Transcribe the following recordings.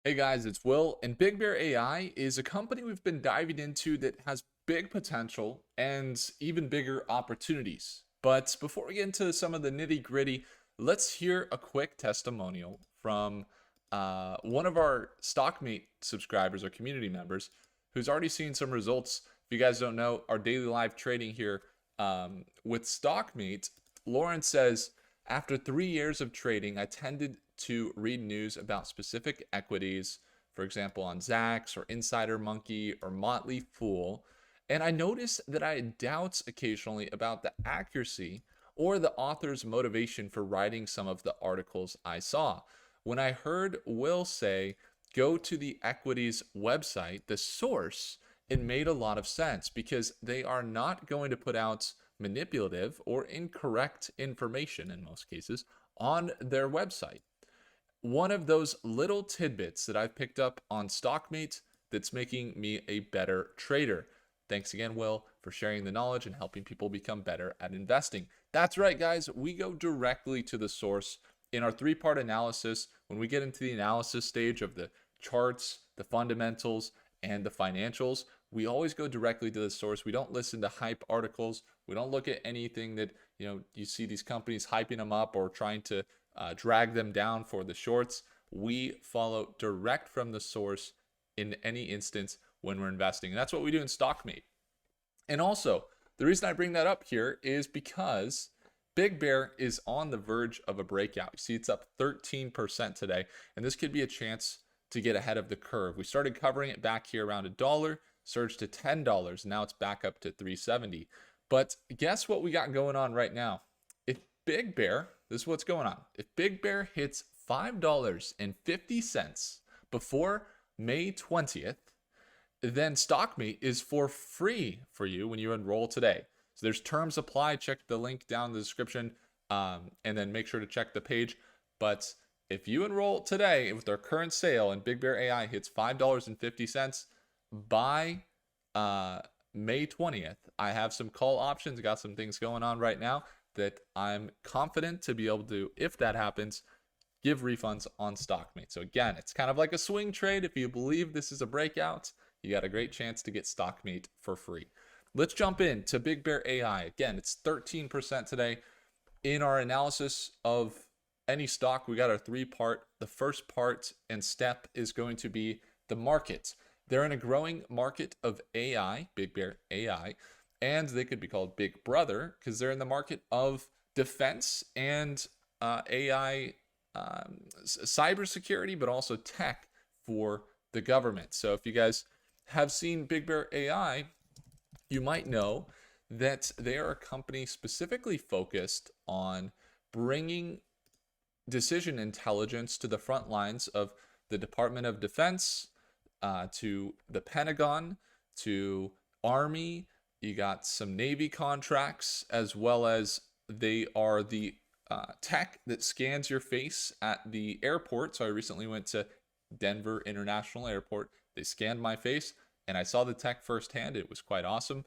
Hey guys, it's Will, and BigBear.AI is a company we've been diving into that has big potential and even bigger opportunities. But before we get into some of the nitty gritty, let's hear a quick testimonial from one of our StockMate subscribers or community members who's already seen some results. If you guys don't know, our daily live trading here with StockMate, Lauren says, after 3 years of trading, I tended to read news about specific equities, for example, on Zacks or Insider Monkey or Motley Fool, and I noticed that I had doubts occasionally about the accuracy or the author's motivation for writing some of the articles I saw. When I heard Will say, go to the equities website, the source, it made a lot of sense because they are not going to put out manipulative or incorrect information in most cases on their website. One of those little tidbits that I've picked up on StockMate that's making me a better trader. Thanks again, Will, for sharing the knowledge and helping people become better at investing. That's right, guys. We go directly to the source in our three-part analysis. When we get into the analysis stage of the charts, the fundamentals, and the financials, we always go directly to the source. We don't listen to hype articles. We don't look at anything that you see these companies hyping them up or trying to drag them down for the shorts. We follow direct from the source in any instance when we're investing. And that's what we do in StockMate. And also, the reason I bring that up here is because Big Bear is on the verge of a breakout. You see, it's up 13% today, and this could be a chance to get ahead of the curve. We started covering it back here around $1, surged to $10, and now it's back up to $3.70. But guess what we got going on right now? If Big Bear, this is what's going on. If Big Bear hits $5.50 before May 20th, then StockMate is for free for you when you enroll today. So there's terms apply. Check the link down in the description, and then make sure to check the page. But if you enroll today with our current sale and BigBear.AI hits $5.50 by May 20th, I have some call options. I got some things going on right now that I'm confident to be able to, if that happens, give refunds on StockMate. So again, it's kind of like a swing trade. If you believe this is a breakout, you got a great chance to get StockMate for free. Let's jump into BigBear.AI. Again, it's 13% today. In our analysis of any stock, we got our three-part. The first part and step is going to be the market. They're in a growing market of AI, BigBear.AI, and they could be called Big Brother because they're in the market of defense and AI, cybersecurity, but also tech for the government. So if you guys have seen BigBear.AI, you might know that they are a company specifically focused on bringing decision intelligence to the front lines of the Department of Defense, to the Pentagon, to Army. You got some Navy contracts, as well as they are the tech that scans your face at the airport. So I recently went to Denver International Airport. They scanned my face and I saw the tech firsthand. It was quite awesome.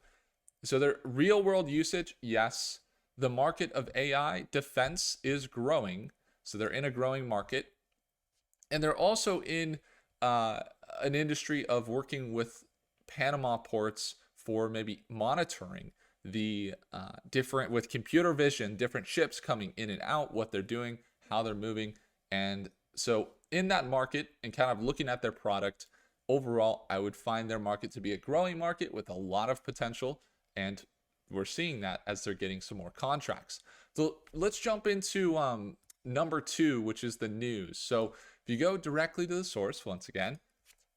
So their real world usage, yes. The market of AI defense is growing. So they're in a growing market. And they're also in an industry of working with Panama ports for maybe monitoring the different, with computer vision, different ships coming in and out, what they're doing, how they're moving. And so in that market and kind of looking at their product overall, I would find their market to be a growing market with a lot of potential. And we're seeing that as they're getting some more contracts. So let's jump into number two, which is the news. So if you go directly to the source, once again,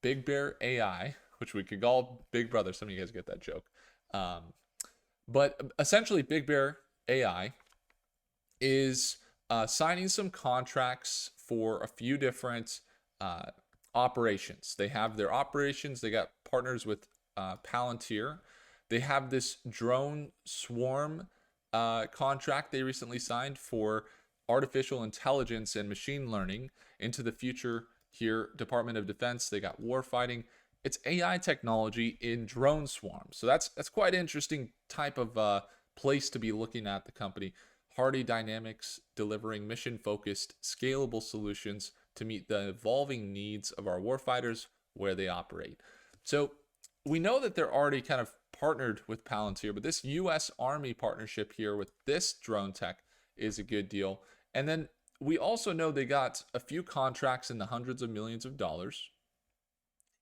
BigBear.AI, which we could call Big Brother. Some of you guys get that joke. But essentially, BigBear.AI is signing some contracts for a few different operations. They have their operations. They got partners with Palantir. They have this drone swarm contract they recently signed for artificial intelligence and machine learning into the future here. Department of Defense, they got war fighting. It's AI technology in drone swarms. So that's quite an interesting type of place to be looking at the company. Hardy Dynamics delivering mission-focused, scalable solutions to meet the evolving needs of our warfighters where they operate. So we know that they're already kind of partnered with Palantir, but this US Army partnership here with this drone tech is a good deal. And then we also know they got a few contracts in the hundreds of millions of dollars.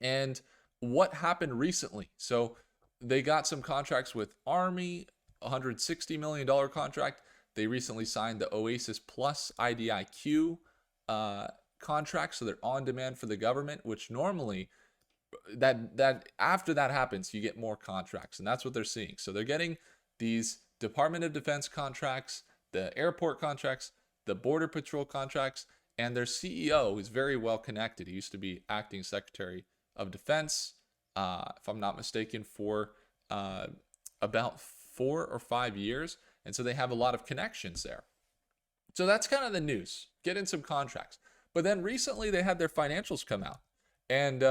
And what happened recently? So they got some contracts with Army, $160 million contract. They recently signed the Oasis Plus IDIQ contract, so they're on demand for the government, which normally that after that happens, you get more contracts, and that's what they're seeing. So they're getting these Department of Defense contracts, the airport contracts, the Border Patrol contracts, and their CEO is very well connected. He used to be acting Secretary of Defense, if I'm not mistaken, for about 4 or 5 years, and so they have a lot of connections there. So that's kind of the news. Get in some contracts. But then recently they had their financials come out, and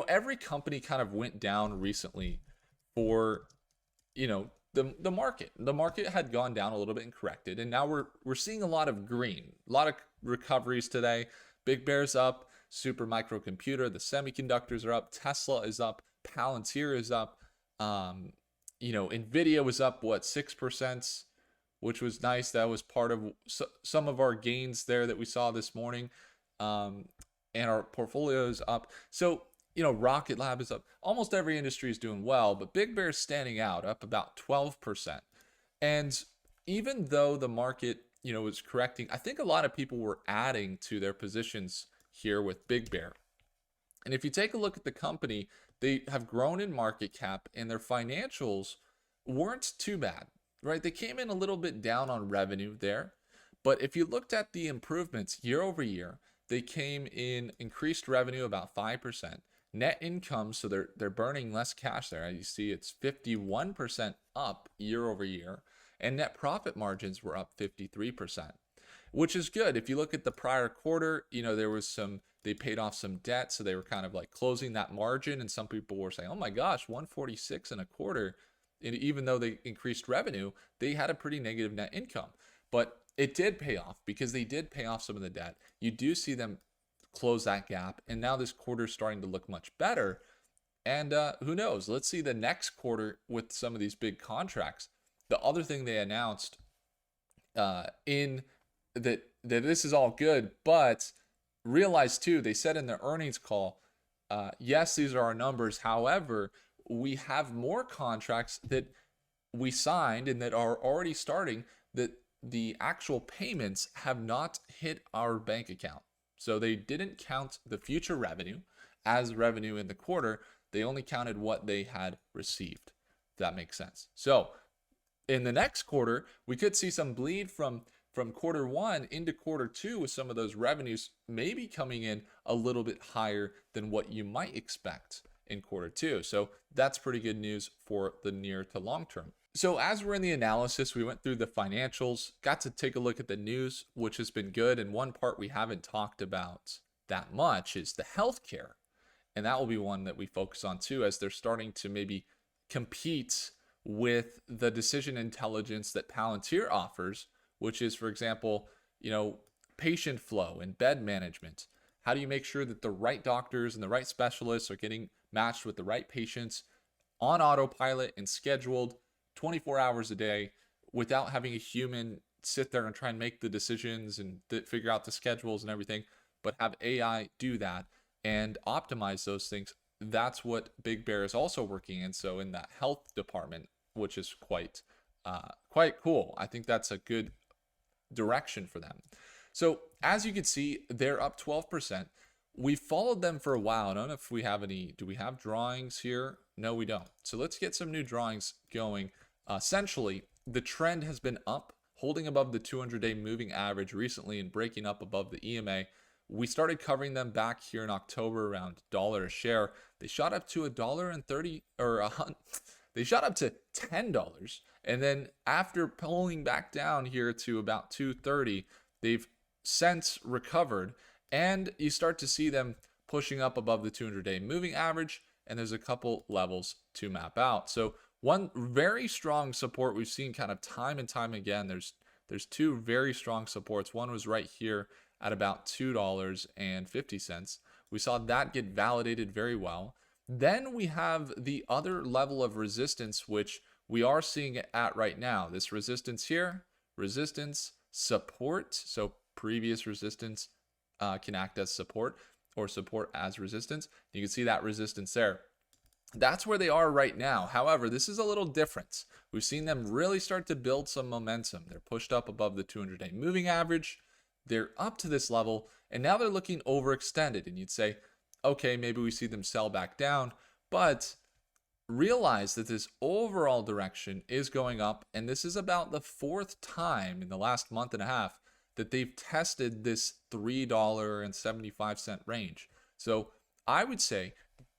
every company kind of went down recently for, the market. The market had gone down a little bit and corrected, and now we're seeing a lot of green, a lot of recoveries today. Big Bear's up, Super Microcomputer, the semiconductors are up, Tesla is up, Palantir is up, Nvidia was up 6%, which was nice. That was part of some of our gains there that we saw this morning, and our portfolio is up. So Rocket Lab is up. Almost every industry is doing well, but Big Bear is standing out, up about 12%. And even though the market, was correcting, I think a lot of people were adding to their positions here with Big Bear. And if you take a look at the company, they have grown in market cap, and their financials weren't too bad, right? They came in a little bit down on revenue there, but if you looked at the improvements year over year, they came in increased revenue about 5%. Net income, so they're burning less cash there. As you see, it's 51% up year over year, and net profit margins were up 53%, which is good. If you look at the prior quarter, there was they paid off some debt, so they were kind of like closing that margin, and some people were saying, oh my gosh, 146 in a quarter. And even though they increased revenue, they had a pretty negative net income, but it did pay off because they did pay off some of the debt. You do see them close that gap, and now this quarter is starting to look much better. And who knows? Let's see the next quarter with some of these big contracts. The other thing they announced in that this is all good, but realize too, they said in the earnings call, yes, these are our numbers. However, we have more contracts that we signed and that are already starting that the actual payments have not hit our bank account. So they didn't count the future revenue as revenue in the quarter. They only counted what they had received, if that makes sense. So in the next quarter, we could see some bleed from quarter one into quarter two, with some of those revenues maybe coming in a little bit higher than what you might expect in quarter two. So that's pretty good news for the near to long term. So as we're in the analysis, we went through the financials, got to take a look at the news, which has been good. And one part we haven't talked about that much is the healthcare. And that will be one that we focus on too, as they're starting to maybe compete with the decision intelligence that Palantir offers, which is, for example, patient flow and bed management. How do you make sure that the right doctors and the right specialists are getting matched with the right patients on autopilot and scheduled 24 hours a day without having a human sit there and try and make the decisions and figure out the schedules and everything, but have AI do that and optimize those things? That's what Big Bear is also working in. So in that health department, which is quite cool. I think that's a good direction for them. So as you can see, they're up 12%. We followed them for a while. I don't know if we have any. Do we have drawings here? No, we don't. So let's get some new drawings going. Essentially, the trend has been up, holding above the 200-day moving average recently and breaking up above the EMA. We started covering them back here in October around $1 a share. They shot up to $1.30 or they shot up to $10, and then after pulling back down here to about $2.30, they've since recovered, and you start to see them pushing up above the 200-day moving average, and there's a couple levels to map out. So one very strong support we've seen kind of time and time again. There's two very strong supports. One was right here at about $2.50. We saw that get validated very well. Then we have the other level of resistance, which we are seeing it at right now. This resistance here, resistance, support. So previous resistance can act as support, or support as resistance. You can see that resistance there. That's where they are right now. However, this is a little different. We've seen them really start to build some momentum. They're pushed up above the 200-day moving average. They're up to this level, and now they're looking overextended. And you'd say, okay, maybe we see them sell back down, but realize that this overall direction is going up, and this is about the fourth time in the last month and a half that they've tested this $3.75 range. So I would say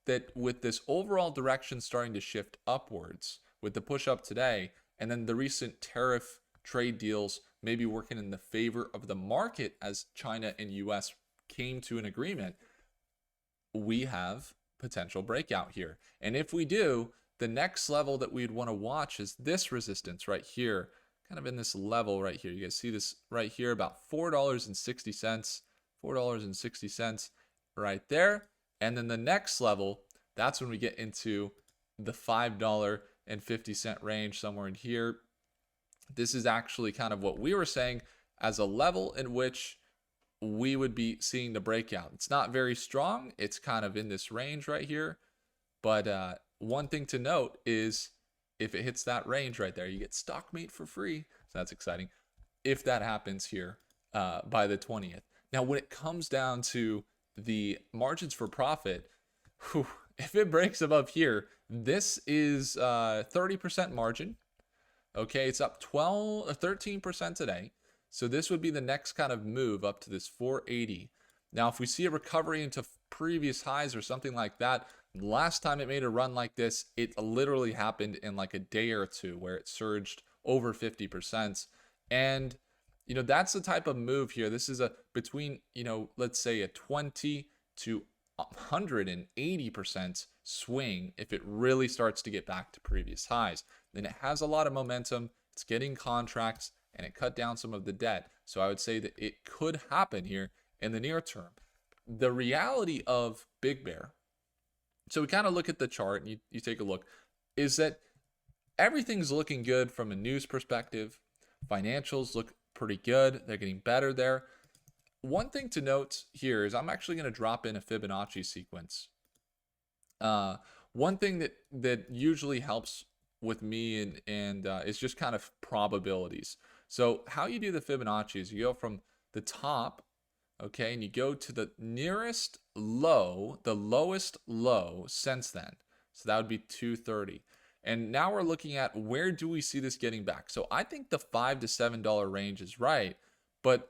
that with this overall direction starting to shift upwards, with the push up today, and then the recent tariff trade deals maybe working in the favor of the market as China and US came to an agreement, we have potential breakout here. And if we do, the next level that we'd want to watch is this resistance right here, kind of in this level right here. You guys see this right here, about $4.60, $4.60 right there. And then the next level, that's when we get into the $5.50 range, somewhere in here. This is actually kind of what we were saying as a level in which we would be seeing the breakout. It's not very strong. It's kind of in this range right here. But one thing to note is if it hits that range right there, you get StockMate for free. So that's exciting. If that happens here by the 20th. Now, when it comes down to the margins for profit, if it breaks above here, this is 30% margin. Okay, it's up 13% today. So this would be the next kind of move up to this 480. Now, if we see a recovery into previous highs or something like that, last time it made a run like this, it literally happened in like a day or two where it surged over 50%. And, that's the type of move here. This is a between, let's say a 20 to 180% swing if it really starts to get back to previous highs. Then it has a lot of momentum. It's getting contracts, and it cut down some of the debt. So I would say that it could happen here in the near term. The reality of Big Bear, so we kind of look at the chart and you take a look, is that everything's looking good from a news perspective. Financials look pretty good. They're getting better there. One thing to note here is I'm actually going to drop in a Fibonacci sequence. One thing that usually helps with me and is just kind of probabilities. So how you do the Fibonacci is you go from the top, okay, and you go to the nearest low, the lowest low since then. So that would be 230. And now we're looking at where do we see this getting back? So I think the $5 to $7 range is right, but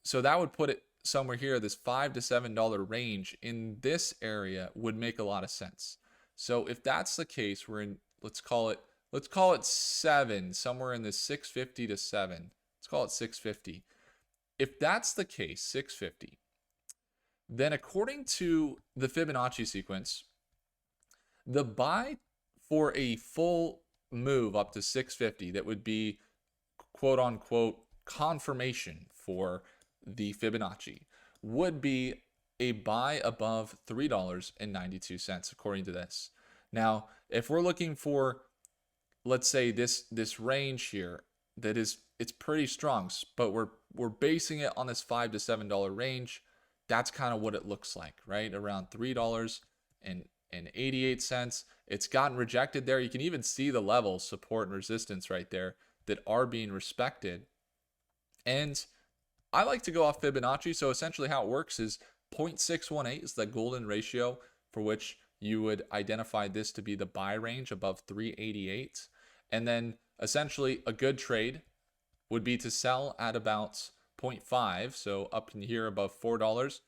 so that would put it somewhere here. This $5 to $7 range in this area would make a lot of sense. So if that's the case, we're in, let's call it 7, somewhere in the 650 to 7. Let's call it 650. If that's the case, 650, then according to the Fibonacci sequence, the buy for a full move up to 650, that would be quote unquote confirmation for the Fibonacci, would be a buy above $3.92 according to this. Now, if we're looking for, let's say this range here, that is, it's pretty strong, but we're basing it on this $5 to $7 range. That's kind of what it looks like, right? Around $3.88. It's gotten rejected there. You can even see the levels, support and resistance right there, that are being respected. And I like to go off Fibonacci. So essentially how it works is 0.618 is the golden ratio for which you would identify this to be the buy range above 388. And then essentially a good trade would be to sell at about 0.5, so up in here above $4.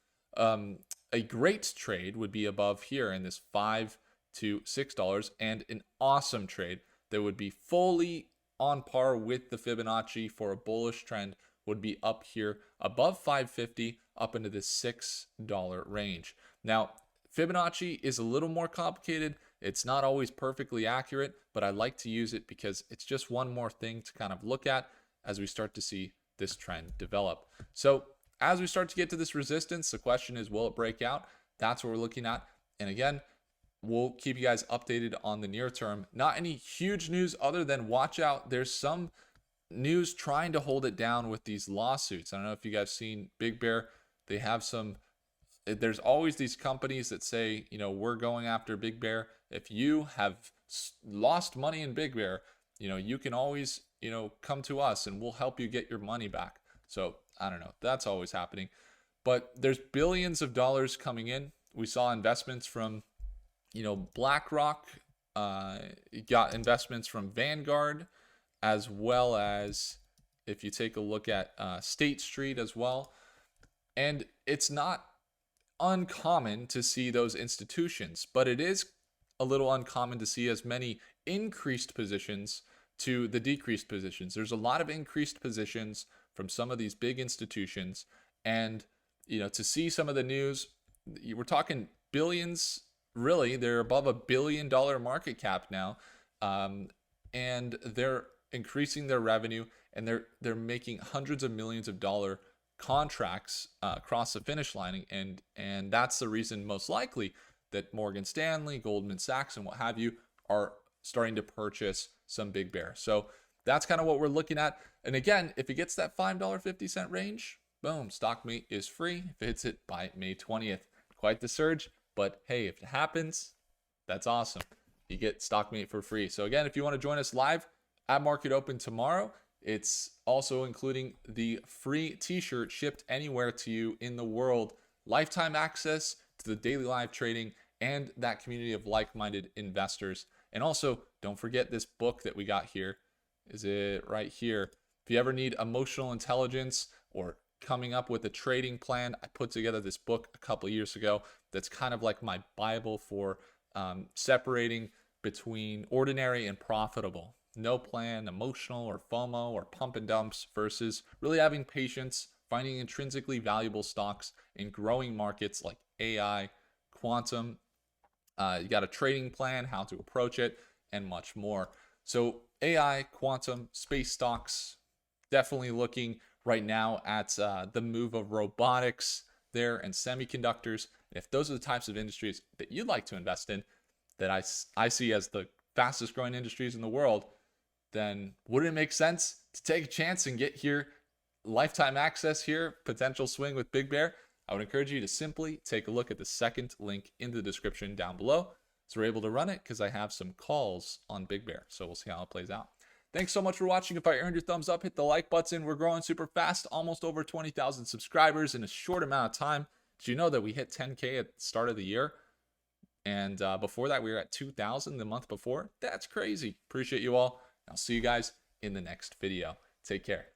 A great trade would be above here in this $5 to $6, and an awesome trade that would be fully on par with the Fibonacci for a bullish trend would be up here above 550 up into the $6 range. Now, Fibonacci is a little more complicated. It's not always perfectly accurate, but I like to use it because it's just one more thing to kind of look at as we start to see this trend develop. So as we start to get to this resistance, the question is, will it break out? That's what we're looking at. And again, we'll keep you guys updated on the near term. Not any huge news other than watch out. There's some news trying to hold it down with these lawsuits. I don't know if you guys seen Big Bear. They have some, there's always these companies that say, you know, we're going after Big Bear. If you have lost money in Big Bear, you know, you can always, you know, come to us and we'll help you get your money back. So I don't know, that's always happening. But there's billions of dollars coming in. We saw investments from, you know, BlackRock, got investments from Vanguard, as well as if you take a look at State Street as well. And it's not uncommon to see those institutions, but it is a little uncommon to see as many increased positions to the decreased positions. There's a lot of increased positions from some of these big institutions, and you know, to see some of the news, we're talking billions. Really, they're above $1 billion market cap now, and they're increasing their revenue, and they're making hundreds of millions of dollar contracts across the finish line, and that's the reason most likely that Morgan Stanley, Goldman Sachs, and what have you are starting to purchase some Big Bear. So that's kind of what we're looking at. And again, if it gets that $5.50 range, boom, StockMate is free. If it hits it by May 20th, quite the surge. But hey, if it happens, that's awesome. You get StockMate for free. So again, if you want to join us live at Market Open tomorrow, it's also including the free t-shirt shipped anywhere to you in the world, lifetime access to the daily live trading and that community of like-minded investors. And also, don't forget this book that we got here. Is it right here? If you ever need emotional intelligence or coming up with a trading plan, I put together this book a couple of years ago that's kind of like my Bible for separating between ordinary and profitable. No plan, emotional or FOMO or pump and dumps versus really having patience, finding intrinsically valuable stocks in growing markets like AI, quantum. You got a trading plan, how to approach it, and much more. So AI, quantum, space stocks, definitely looking right now at the move of robotics there and semiconductors. If those are the types of industries that you'd like to invest in, that I see as the fastest growing industries in the world, then wouldn't it make sense to take a chance and get here, lifetime access here, potential swing with Big Bear? I would encourage you to simply take a look at the second link in the description down below. So we're able to run it because I have some calls on Big Bear. So we'll see how it plays out. Thanks so much for watching. If I earned your thumbs up, hit the like button. We're growing super fast, almost over 20,000 subscribers in a short amount of time. Did you know that we hit 10K at the start of the year? And before that, we were at 2,000 the month before. That's crazy. Appreciate you all. I'll see you guys in the next video. Take care.